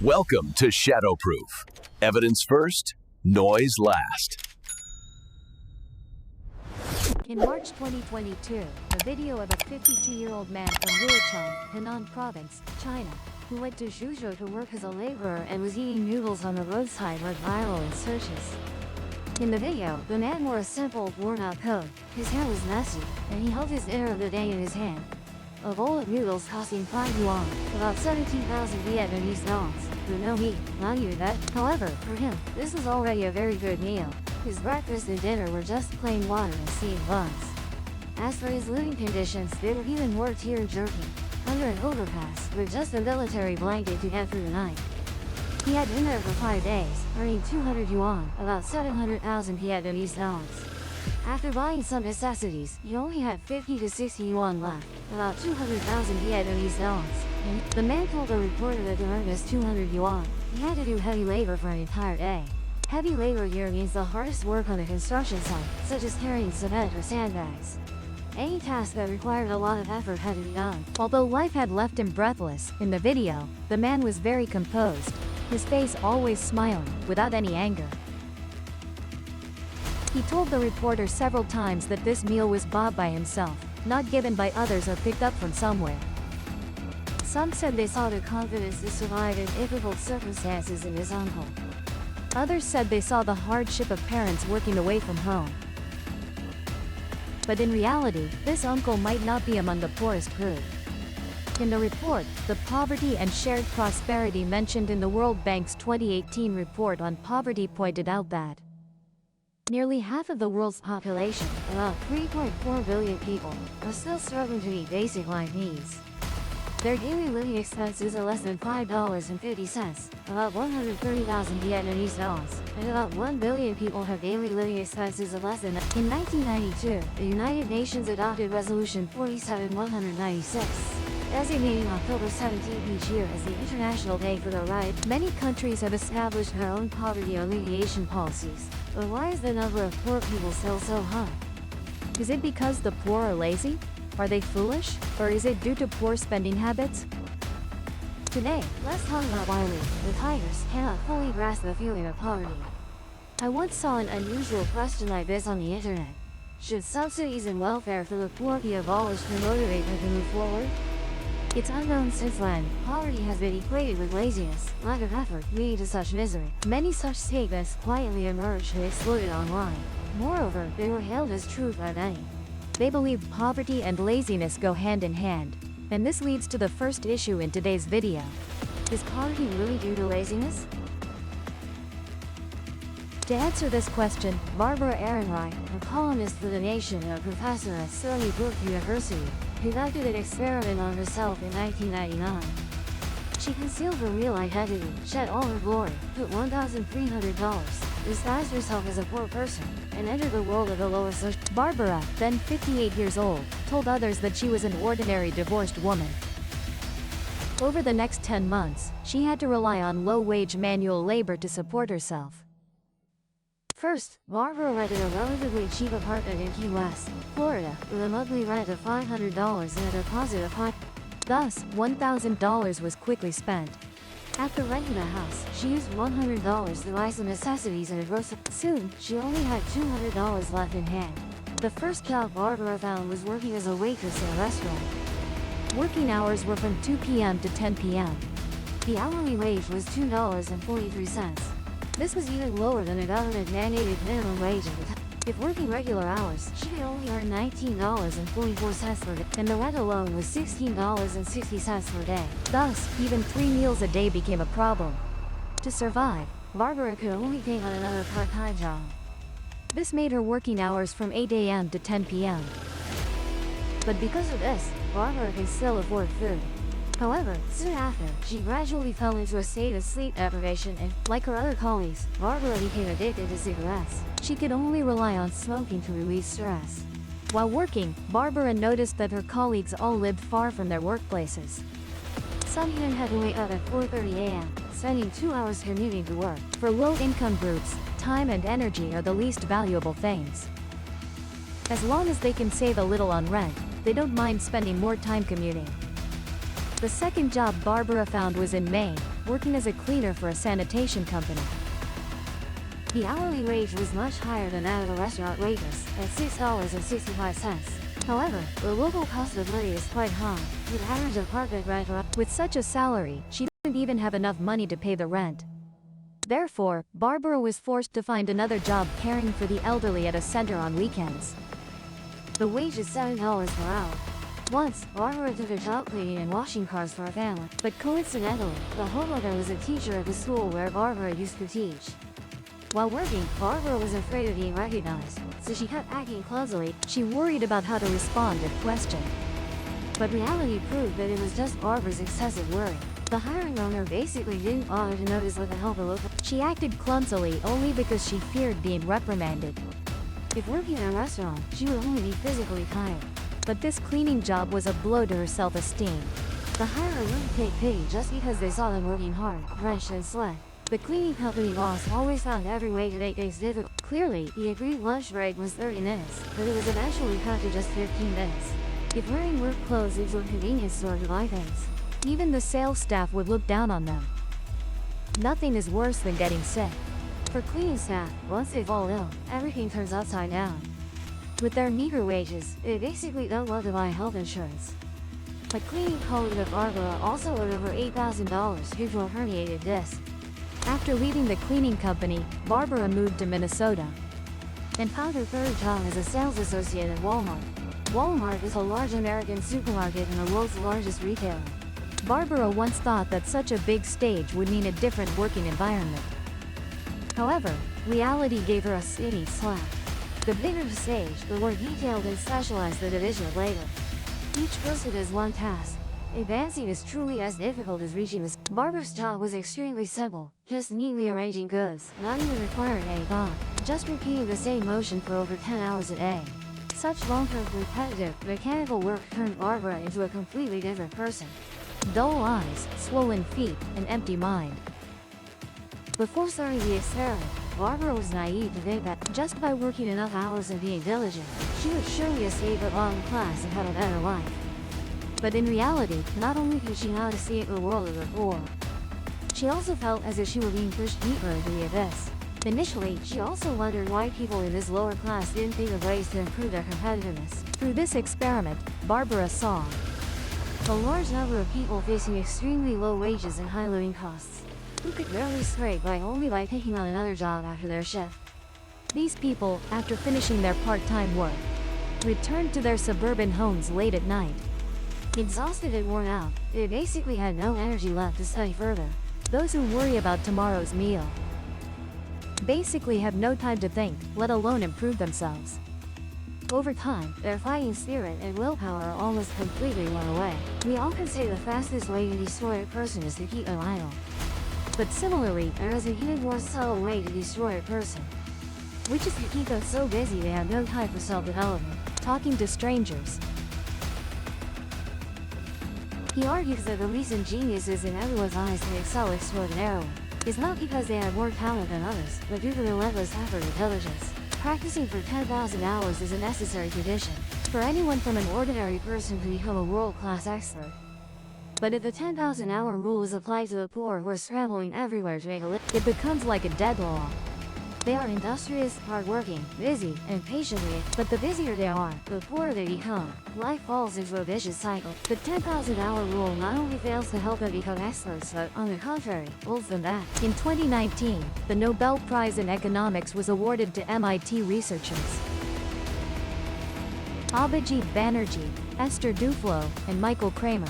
Welcome to Shadowproof. Evidence first, noise last. In March 2022, a video of a 52-year-old man from Wuchang, Henan Province, China, who went to Zhuzhou to work as a laborer and was eating noodles on the roadside went viral in searches. In the video, the man wore a simple, worn-out coat, his hair was messy, and he held his dinner of the day in his hand. A bowl of noodles costing 5 yuan, about 17,000 Vietnamese dollars, with no meat, not even that. However, for him, this was already a very good meal. His breakfast and dinner were just plain water and steamed buns. As for his living conditions, they were even more tear-jerking. Under an overpass, with just a military blanket to get through the night. He had been there for 5 days, earning 200 yuan, about 700,000 Vietnamese dollars. After buying some necessities, he only had 50 to 60 yuan left, about 200,000 Vietnamese dollars. And the man told a reporter that to earn his 200 yuan, he had to do heavy labor for an entire day. Heavy labor here means the hardest work on a construction site, such as carrying cement or sandbags. Any task that required a lot of effort had to be done. Although life had left him breathless, in the video, the man was very composed, his face always smiling, without any anger. He told the reporter several times that this meal was bought by himself, not given by others or picked up from somewhere. Some said they saw the confidence to survive in difficult circumstances in his uncle. Others said they saw the hardship of parents working away from home. But in reality, this uncle might not be among the poorest group. In the report, the poverty and shared prosperity mentioned in the World Bank's 2018 report on poverty pointed out that nearly half of the world's population, about 3.4 billion people, are still struggling to meet basic life needs. Their daily living expenses are less than $5.50, about 130,000 Vietnamese dollars, and about 1 billion people have daily living expenses of less than. In 1992, the United Nations adopted Resolution 47-196, designating October 17 each year as the International Day for the Right. Many countries have established their own poverty alleviation policies, but why is the number of poor people still so high? Is it because the poor are lazy? Are they foolish? Or is it due to poor spending habits? Today, let's talk about why we, the tigers, cannot fully grasp the feeling of poverty. I once saw an unusual question like this on the internet. Should subsidies and welfare for the poor be abolished to motivate them to move forward? It's unknown since when poverty has been equated with laziness, lack of effort, leading to such misery. Many such statements quietly emerged and exploded online. Moreover, they were hailed as truth by many. They believe poverty and laziness go hand in hand. And this leads to the first issue in today's video. Is poverty really due to laziness? To answer this question, Barbara Ehrenreich, a columnist for The Nation and a professor at Stony Brook University, conducted an experiment on herself in 1999. She concealed her real identity, shed all her glory, put $1,300, disguised herself as a poor person, and entered the world of the lower social. Barbara, then 58 years old, told others that she was an ordinary divorced woman. Over the next 10 months, she had to rely on low-wage manual labor to support herself. First, Barbara rented a relatively cheap apartment in Key West, Florida, with a monthly rent of $500 and a deposit of $5. Thus, $1,000 was quickly spent. After renting a house, she used $100 to buy some necessities and a grocery. Soon, she only had $200 left in hand. The first job Barbara found was working as a waitress in a restaurant. Working hours were from 2 p.m. to 10 p.m. The hourly wage was $2.43. This was even lower than a government-mandated minimum wage at the time. If working regular hours, she could only earn $19.44 per day, and the rent alone was $16.60 per day. Thus, even 3 meals a day became a problem. To survive, Barbara could only take on another part-time job. This made her working hours from 8 a.m. to 10 p.m. But because of this, Barbara could still afford food. However, soon after, she gradually fell into a state of sleep deprivation and, like her other colleagues, Barbara became addicted to cigarettes. She could only rely on smoking to relieve stress. While working, Barbara noticed that her colleagues all lived far from their workplaces. Some even had to wake up at 4:30 a.m., spending 2 hours commuting to work. For low-income groups, time and energy are the least valuable things. As long as they can save a little on rent, they don't mind spending more time commuting. The second job Barbara found was in Maine, working as a cleaner for a sanitation company. The hourly wage was much higher than that of a restaurant waitress, at $6.65. However, the local cost of living is quite high, with average apartment rent. With such a salary, she didn't even have enough money to pay the rent. Therefore, Barbara was forced to find another job caring for the elderly at a center on weekends. The wage is $7 per hour. Once, Barbara took a job cleaning and washing cars for a family, but coincidentally, the homeowner was a teacher at the school where Barbara used to teach. While working, Barbara was afraid of being recognized, so she kept acting clumsily. She worried about how to respond if questioned. But reality proved that it was just Barbara's excessive worry. The hiring owner basically didn't bother to notice with the help of local. She acted clumsily only because she feared being reprimanded. If working in a restaurant, she would only be physically tired. But this cleaning job was a blow to her self-esteem. The hirer wouldn't take pity just because they saw them working hard, drenched and sweat. The cleaning company boss always found every way to make things difficult. Clearly, the agreed lunch break was 30 minutes, but it was eventually cut to just 15 minutes. If wearing work clothes into a convenience store to buy things, even the sales staff would look down on them. Nothing is worse than getting sick. For cleaning staff, once they fall ill, everything turns upside down. With their meager wages, they basically don't want to buy health insurance. A cleaning colleague of Barbara also owed over $8,000 due to a herniated disc. After leaving the cleaning company, Barbara moved to Minnesota and found her third job as a sales associate at Walmart. Walmart is a large American supermarket and the world's largest retailer. Barbara once thought that such a big stage would mean a different working environment. However, reality gave her a steady slap. The bigger the stage, the more detailed and specialized the division of labor. Each person has one task. Advancing is truly as difficult as reaching this. Barbara's job was extremely simple, just neatly arranging goods, not even requiring any thought, just repeating the same motion for over 10 hours a day. Such long-term repetitive, mechanical work turned Barbara into a completely different person. Dull eyes, swollen feet, an empty mind. Before starting the experiment, Barbara was naive to think that just by working enough hours and being diligent, she would surely escape a bottom class and have a better life. But in reality, not only could she not escape the world of the poor, she also felt as if she were being pushed deeper into the abyss. Initially, she also wondered why people in this lower class didn't think of ways to improve their competitiveness. Through this experiment, Barbara saw a large number of people facing extremely low wages and high living costs, who could barely scrape by only by taking on another job after their shift. These people, after finishing their part-time work, returned to their suburban homes late at night. Exhausted and worn out, they basically had no energy left to study further. Those who worry about tomorrow's meal basically have no time to think, let alone improve themselves. Over time, their fighting spirit and willpower almost completely went away. We often say the fastest way to destroy a person is to keep them idle. But similarly, there is an even more subtle way to destroy a person, which is to keep them so busy they have no time for self-development, talking to strangers. He argues that the reason geniuses in everyone's eyes can excel extraordinarily is not because they have more talent than others, but due to relentless effort and diligence. Practicing for 10,000 hours is a necessary condition for anyone from an ordinary person to become a world-class expert. But if the 10,000-hour rule is applied to the poor who are scrambling everywhere to make a living, it becomes like a dead law. They are industrious, hardworking, busy, and patiently, but the busier they are, the poorer they become. Life falls into a vicious cycle. The 10,000-hour rule not only fails to help them become experts, but, on the contrary, holds them back. In 2019, the Nobel Prize in Economics was awarded to MIT researchers Abhijit Banerjee, Esther Duflo, and Michael Kramer,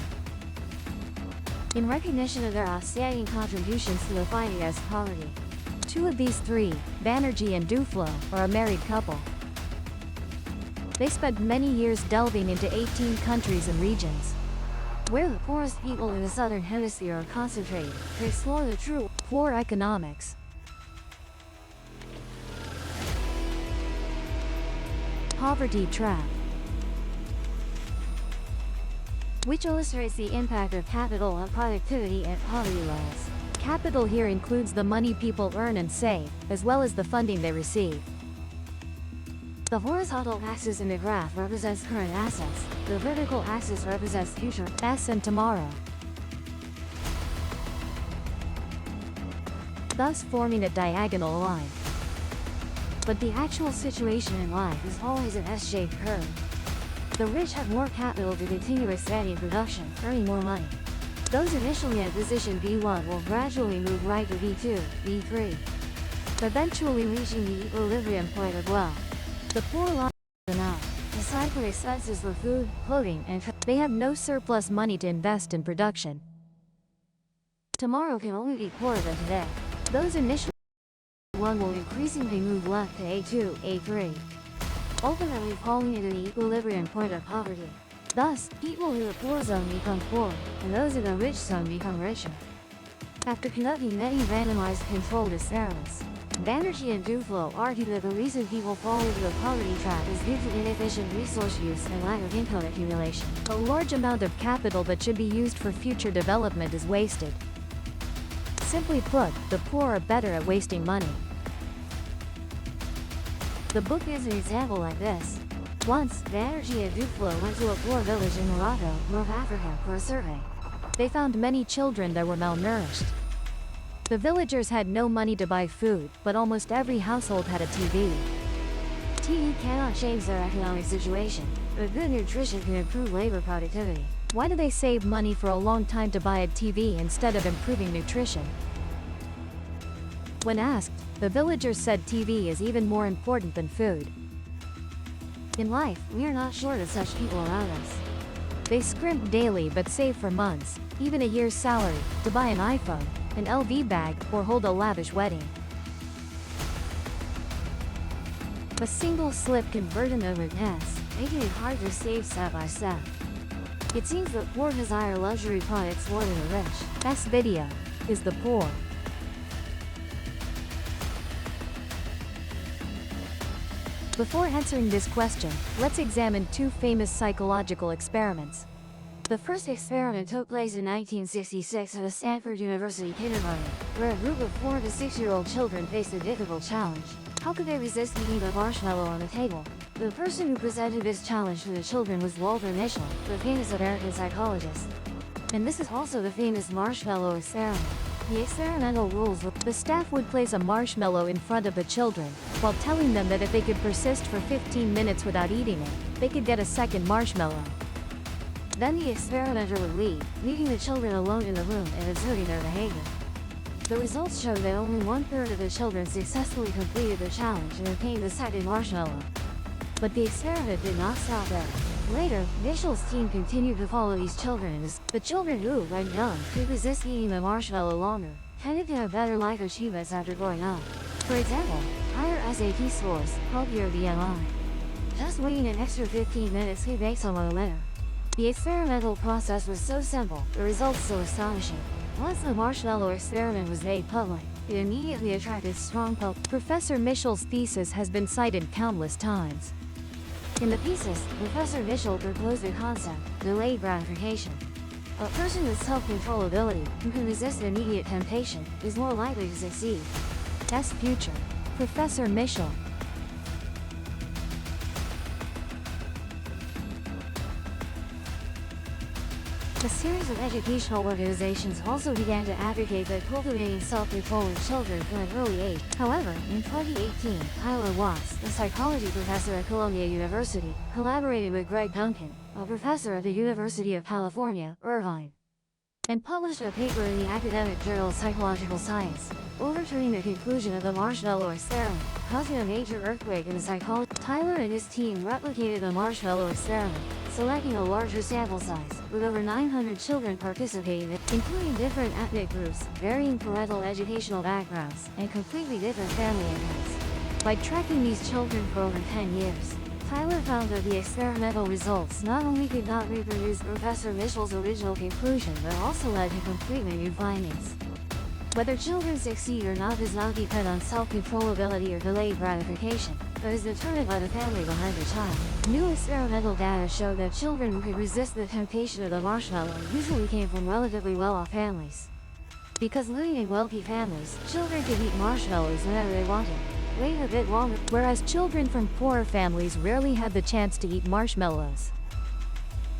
in recognition of their outstanding contributions to the fight against poverty. Two of these three, Banerjee and Duflo, are a married couple. They spent many years delving into 18 countries and regions where the poorest people in the southern hemisphere are concentrated to explore the true poor economics. Poverty trap, which illustrates the impact of capital on productivity and poverty levels. Capital here includes the money people earn and save, as well as the funding they receive. The horizontal axis in the graph represents current assets. The vertical axis represents future, S and tomorrow. thus forming a diagonal line. But the actual situation in life is always an S-shaped curve. The rich have more capital to continue expanding production, earning more money. Those initially at position B1 will gradually move right to B2, B3, eventually reaching the equilibrium point of wealth. The poor lie enough. Aside from expenses for food, clothing, and they have no surplus money to invest in production. Tomorrow can only be poorer than today. Those initially one will increasingly move left to A2, A3, ultimately falling into the equilibrium point of poverty. Thus, people in the poor zone become poor, and those in the rich zone become richer. After conducting many randomized controlled experiments, Banerjee and Duflo argue that the reason people fall into the poverty trap is due to inefficient resource use and lack of income accumulation. A large amount of capital that should be used for future development is wasted. Simply put, the poor are better at wasting money. The book is an example like this. Once, Banerjee and Duflo went to a poor village in Morocco, North Africa, for a survey. They found many children that were malnourished. The villagers had no money to buy food, but almost every household had a TV. TV cannot change their economic situation, but good nutrition can improve labor productivity. Why do they save money for a long time to buy a TV instead of improving nutrition? When asked, the villagers said TV is even more important than food. In life, we are not short of such people around us. They scrimp daily but save for months, even a year's salary, to buy an iPhone, an LV bag, or hold a lavish wedding. A single slip can burden over nets, making it hard to save step by step. It seems the poor desire luxury products more than the rich. This video is the poor. Before answering this question, let's examine two famous psychological experiments. The first experiment took place in 1966 at a Stanford University kindergarten, where a group of 4 to 6-year-old children faced a difficult challenge. How could they resist eating the marshmallow on the table? The person who presented this challenge to the children was Walter Mischel, the famous American psychologist. And this is also the famous marshmallow experiment. The experimental rules were, the staff would place a marshmallow in front of the children, while telling them that if they could persist for 15 minutes without eating it, they could get a second marshmallow. Then the experimenter would leave, leaving the children alone in the room and observing their behavior. The results showed that only 1/3 of the children successfully completed the challenge and obtained the second marshmallow. But the experiment did not stop there. Later, Mischel's team continued to follow these children as the children who, when young, could resist eating the marshmallow longer, tended to have better life achievements after growing up. For example, higher SAT scores, healthier BMI. Just waiting an extra 15 minutes could make someone a winner. The experimental process was so simple, the results so astonishing. Once the marshmallow experiment was made public, it immediately attracted strong public. Professor Mischel's thesis has been cited countless times. In the thesis, Professor Mischel proposed a concept, delayed gratification. A person with self-control ability, who can resist immediate temptation, is more likely to succeed. That's future. Professor Mischel. A series of educational organizations also began to advocate that cultivating self-control in children from an early age. However, in 2018, Tyler Watts, a psychology professor at Columbia University, collaborated with Greg Duncan, a professor at the University of California, Irvine, and published a paper in the academic journal Psychological Science, overturning the conclusion of the marshmallow experiment, causing a major earthquake in the psychology. Tyler and his team replicated the marshmallow experiment, selecting a larger sample size, with over 900 children participating, including different ethnic groups, varying parental educational backgrounds, and completely different family incomes. By tracking these children for over 10 years, Tyler found that the experimental results not only did not reproduce Professor Mischel's original conclusion but also led to completely new findings. Whether children succeed or not does not depend on self-control ability or delayed gratification, but is determined by the family behind the child. New experimental data show that children who could resist the temptation of the marshmallow usually came from relatively well-off families. Because living in wealthy families, children could eat marshmallows whenever they wanted, waiting a bit longer, whereas children from poorer families rarely had the chance to eat marshmallows.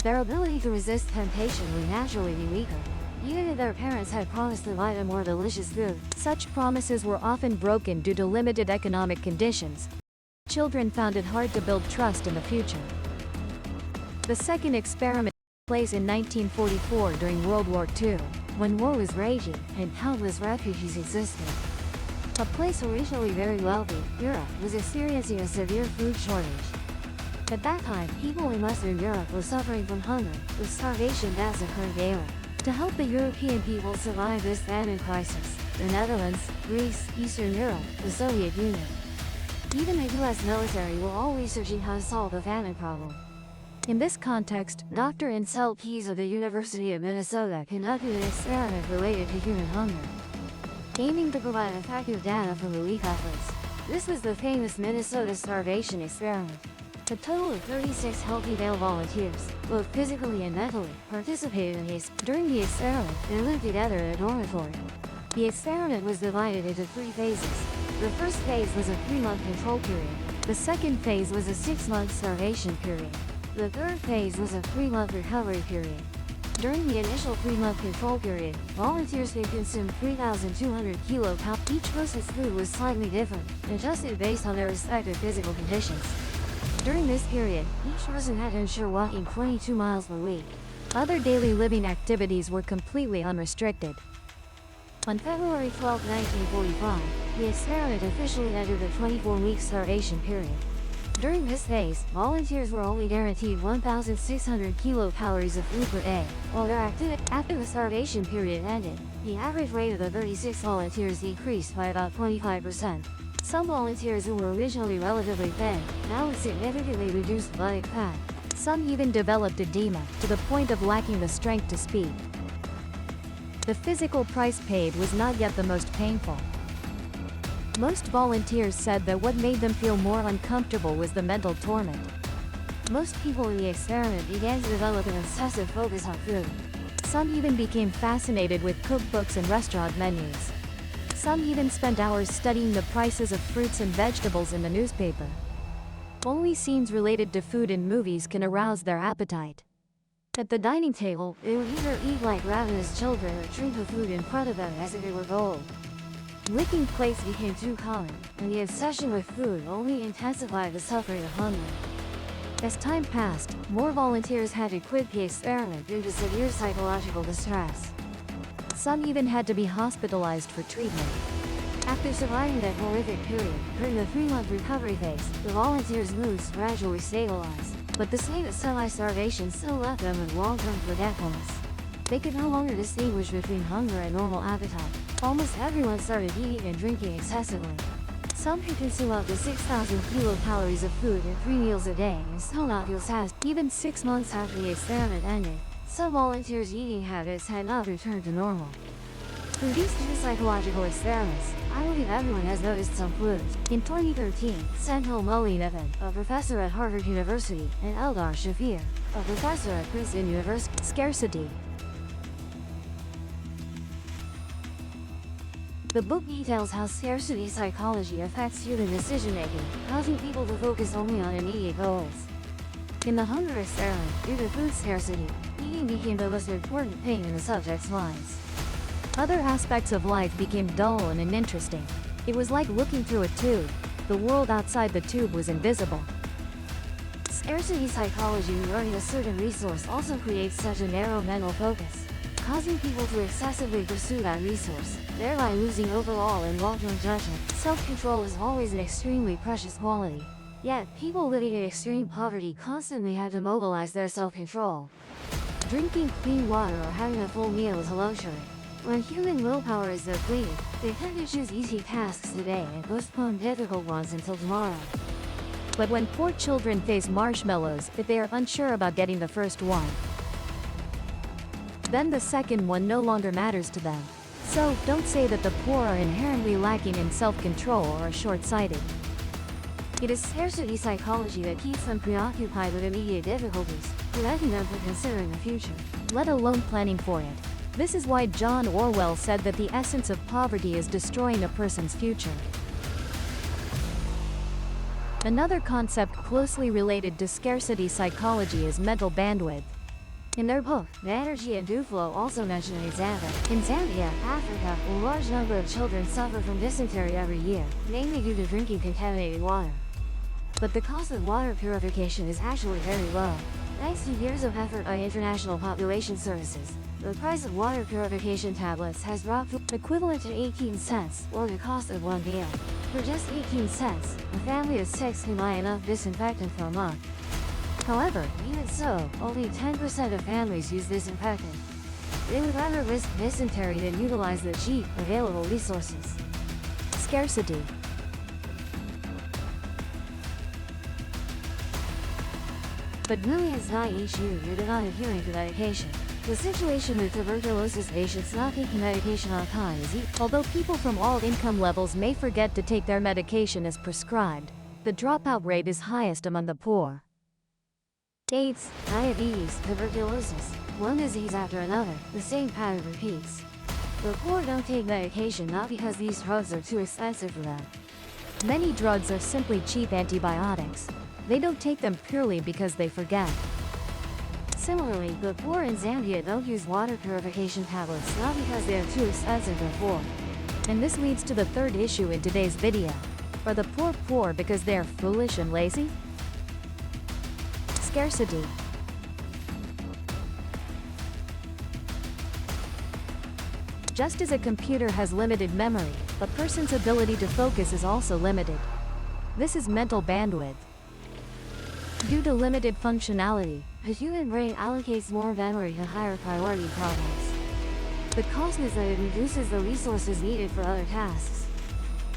Their ability to resist temptation would naturally be weaker. even if their parents had promised to buy them more delicious food. Such promises were often broken due to limited economic conditions. Children found it hard to build trust in the future. The second experiment took place in 1944 during World War II, when war was raging and countless refugees existed. A place originally very wealthy, Europe, was experiencing a severe food shortage. At that time, people in Western Europe were suffering from hunger, with starvation deaths occurring daily. To help the European people survive this famine crisis, the Netherlands, Greece, Eastern Europe, the Soviet Union, even the US military were all researching how to solve the famine problem. In this context, Dr. Ansel Keys of the University of Minnesota conducted an experiment related to human hunger, aiming to provide effective data for relief efforts. This was the famous Minnesota starvation experiment. A total of 36 healthy male volunteers, both physically and mentally, participated in this. During the experiment, they lived together in a dormitory. The experiment was divided into 3 phases. The first phase was a 3-month control period. The second phase was a 6-month starvation period. The third phase was a 3-month recovery period. During the initial 3-month control period, volunteers could consume 3,200 kilocalories. Each person's food was slightly different, adjusted based on their respective physical conditions. During this period, each person had to ensure walking 22 miles per week. Other daily living activities were completely unrestricted. On February 12, 1945, the experiment officially entered the 24-week starvation period. During this phase, volunteers were only guaranteed 1,600 kilocalories of food per day, while their activity after the starvation period ended, the average weight of the 36 volunteers decreased by about 25%. Some volunteers who were originally relatively thin, now with significantly reduced body fat. Some even developed edema, to the point of lacking the strength to speak. The physical price paid was not yet the most painful. Most volunteers said that what made them feel more uncomfortable was the mental torment. Most people in the experiment began to develop an obsessive focus on food. Some even became fascinated with cookbooks and restaurant menus. Some even spent hours studying the prices of fruits and vegetables in the newspaper. Only scenes related to food in movies can arouse their appetite. At the dining table, they would either eat like ravenous children or drink the food in front of them as if it were gold. Licking plates became too common, and the obsession with food only intensified the suffering of hunger. As time passed, more volunteers had to quit the experiment due to severe psychological distress. Some even had to be hospitalized for treatment. After surviving that horrific period, during the 3-month recovery phase, the volunteers' moods gradually stabilized, but the state of semi-starvation still left them with long-term forgetfulness. They could no longer distinguish between hunger and normal appetite. Almost everyone started eating and drinking excessively. Some could consume up to 6,000 kilocalories of food in 3 meals a day and still not feel satisfied. Even 6 months after the experiment ended, some volunteers' eating habits had not returned to normal. Through these 2 psychological experiments, I believe everyone has noticed some clues. In 2013, Senthil Mullinavan, a professor at Harvard University, and Eldar Shafir, a professor at Princeton University. Scarcity. The book details how scarcity psychology affects human decision-making, causing people to focus only on immediate goals. In the hunger experiment, due to food scarcity, eating became the most important thing in the subject's minds. Other aspects of life became dull and uninteresting. It was like looking through a tube. The world outside the tube was invisible. Scarcity psychology regarding a certain resource also creates such a narrow mental focus, causing people to excessively pursue that resource, thereby losing overall and long-term judgment. Self-control is always an extremely precious quality. Yet, people living in extreme poverty constantly have to mobilize their self-control. Drinking clean water or having a full meal is a luxury. When human willpower is depleted, they tend to choose easy tasks today and postpone difficult ones until tomorrow. But when poor children face marshmallows, if they are unsure about getting the first one, then the second one no longer matters to them. So, don't say that the poor are inherently lacking in self-control or are short-sighted. It is scarcity psychology that keeps them preoccupied with immediate difficulties, preventing them from considering the future, let alone planning for it. This is why John Orwell said that the essence of poverty is destroying a person's future. Another concept closely related to scarcity psychology is mental bandwidth. In their book, The Energy and Do Flow also mention an example. In Zambia, Africa, a large number of children suffer from dysentery every year, mainly due to drinking contaminated water. But the cost of water purification is actually very low. Thanks to years of effort by International Population Services, the price of water purification tablets has dropped to equivalent to 18 cents, or the cost of one meal. For just 18 cents, a family of 6 can buy enough disinfectant for a month. However, even so, only 10% of families use disinfectant. They would rather risk dysentery than utilize the cheap, available resources. Scarcity. But millions die each year due to not adhering to medication. The situation with tuberculosis patients not taking medication on time is Although people from all income levels may forget to take their medication as prescribed, the dropout rate is highest among the poor. AIDS, diabetes, tuberculosis, one disease after another, the same pattern repeats. The poor don't take medication not because these drugs are too expensive for them. Many drugs are simply cheap antibiotics. They don't take them purely because they forget. Similarly, the poor in Zambia don't use water purification tablets not because they are too expensive to afford. And this leads to the third issue in today's video. Are the poor poor because they are foolish and lazy? Scarcity. Just as a computer has limited memory, a person's ability to focus is also limited. This is mental bandwidth. Due to limited functionality, the human brain allocates more memory to higher priority problems. The cost is that it reduces the resources needed for other tasks.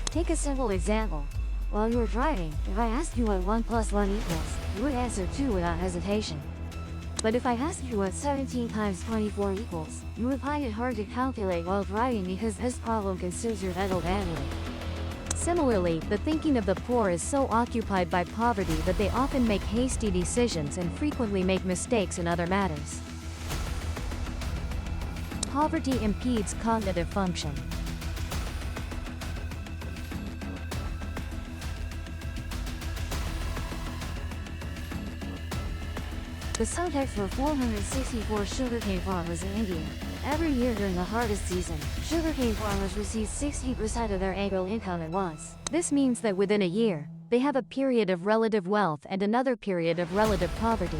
Take a simple example. While you are driving, if I asked you what 1 plus 1 equals, you would answer 2 without hesitation. But if I asked you what 17 times 24 equals, you would find it hard to calculate while driving because this problem consumes your mental bandwidth. Similarly, the thinking of the poor is so occupied by poverty that they often make hasty decisions and frequently make mistakes in other matters. Poverty impedes cognitive function. The subtext for 464 sugarcane farmers in India. Every year during the harvest season, sugarcane farmers receive 60% of their annual income at once. This means that within a year, they have a period of relative wealth and another period of relative poverty.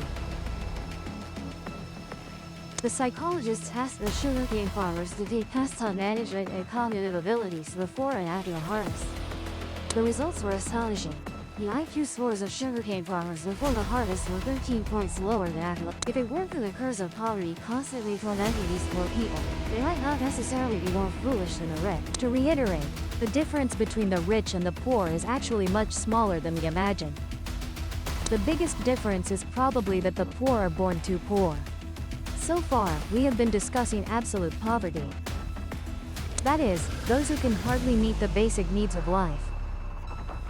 The psychologists asked the sugarcane farmers to take tests on management and cognitive abilities before and after the harvest. The results were astonishing. The IQ scores of sugarcane farmers before the harvest were 13 points lower than after. If it weren't for the curse of poverty constantly tormenting these poor people, they might not necessarily be more foolish than the rich. To reiterate, the difference between the rich and the poor is actually much smaller than we imagine. The biggest difference is probably that the poor are born too poor. So far, we have been discussing absolute poverty. That is, those who can hardly meet the basic needs of life.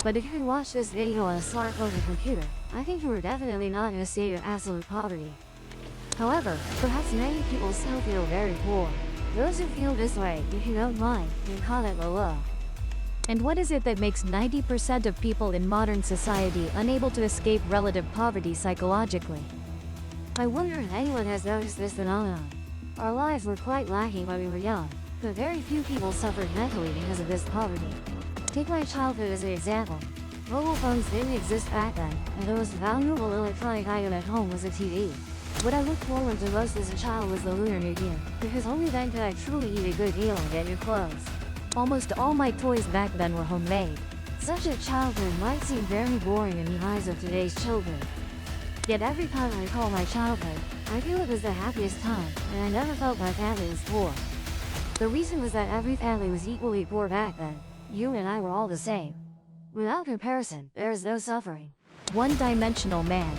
But if you can watch this video on a smartphone or computer, I think you are definitely not in a state of absolute poverty. However, perhaps many people still feel very poor. Those who feel this way, if you don't mind, can comment below. And what is it that makes 90% of people in modern society unable to escape relative poverty psychologically? I wonder if anyone has noticed this phenomenon. Our lives were quite lacking when we were young, but very few people suffered mentally because of this poverty. Take my childhood as an example. Mobile phones didn't exist back then, and the most valuable electronic item at home was a TV. What I looked forward to most as a child was the Lunar New Year, because only then could I truly eat a good meal and get new clothes. Almost all my toys back then were homemade. Such a childhood might seem very boring in the eyes of today's children. Yet every time I recall my childhood, I feel it was the happiest time, and I never felt my family was poor. The reason was that every family was equally poor back then. You and I were all the same. Without comparison, there is no suffering. One-dimensional man.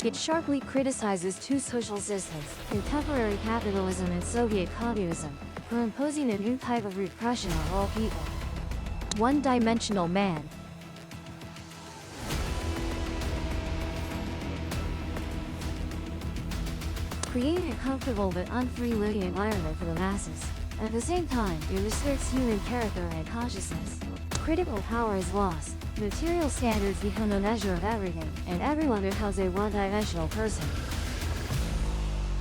It sharply criticizes two social systems, Contemporary capitalism and Soviet communism, for imposing a new type of repression on all people. One-dimensional man. Creating a comfortable but unfree living environment for the masses. At the same time, it restricts human character and consciousness. Critical power is lost, material standards become a measure of everything, and everyone becomes a one-dimensional person,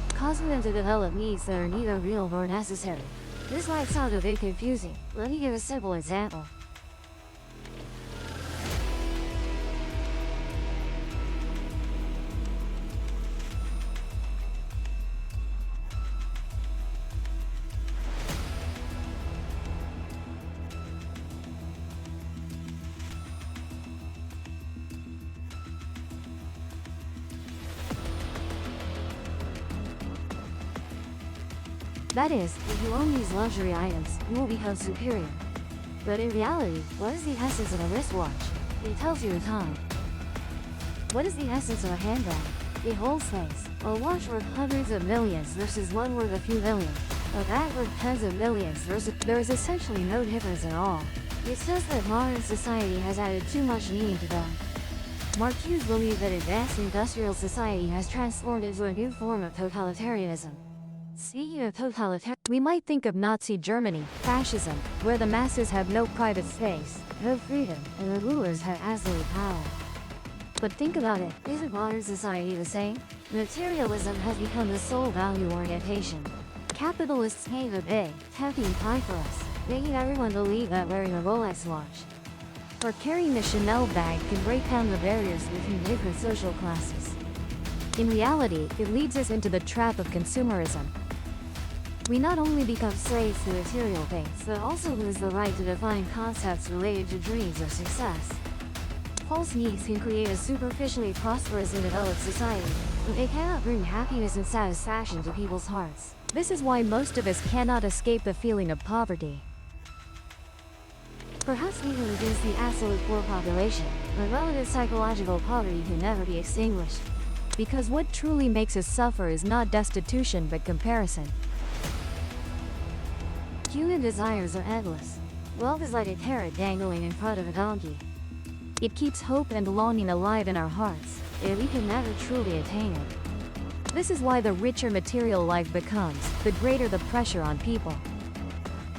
causing them to develop needs that are neither real nor necessary. This might sound a bit confusing. Let me give a simple example. That is, if you own these luxury items, you will become superior. But in reality, what is the essence of a wristwatch? It tells you the time. What is the essence of a handbag? It holds things. A watch worth hundreds of millions versus one worth a few million. A bag worth tens of millions versus... There is essentially no difference at all. It's just that modern society has added too much meaning to them. Marcuse believed that advanced industrial society has transformed into a new form of totalitarianism. Speaking of totalitarianism, we might think of Nazi Germany, fascism, where the masses have no private space, no freedom, and the rulers have absolute power. But think about it, isn't modern society the same? Materialism has become the sole value orientation. Capitalists paint a big, tempting pie for us, making everyone believe that wearing a Rolex watch or carrying a Chanel bag can break down the barriers between different social classes. In reality, it leads us into the trap of consumerism. We not only become slaves to material things, but also lose the right to define concepts related to dreams or success. False needs can create a superficially prosperous and developed society, but they cannot bring happiness and satisfaction to people's hearts. This is why most of us cannot escape the feeling of poverty. Perhaps even against the absolute poor population, but relative psychological poverty can never be extinguished. Because what truly makes us suffer is not destitution but comparison. Human desires are endless. Wealth is like a carrot dangling in front of a donkey. It keeps hope and longing alive in our hearts, yet we can never truly attain it. This is why the richer material life becomes, the greater the pressure on people.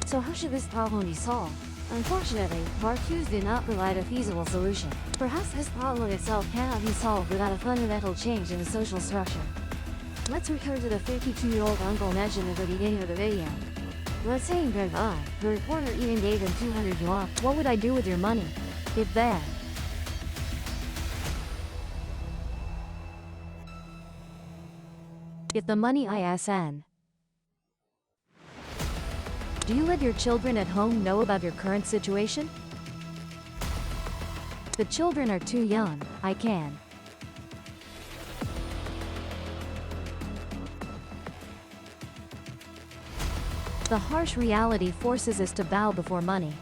So how should this problem be solved? Unfortunately, Marcuse did not provide a feasible solution. Perhaps this problem itself cannot be solved without a fundamental change in the social structure. Let's return to the 52-year-old uncle mentioned at the beginning of the video. Let's say in goodbye, the reporter even gave him 200 yuan. What would I do with your money? If that. If the money ISN. Do you let your children at home know about your current situation? The children are too young, I can. The harsh reality forces us to bow before money.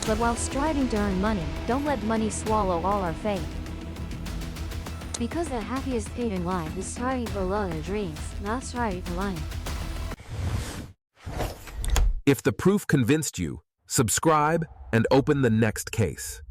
But while striving to earn money, don't let money swallow all our faith. Because the happiest thing in life is striving for love and dreams, not striving for money. If the proof convinced you, subscribe and open the next case.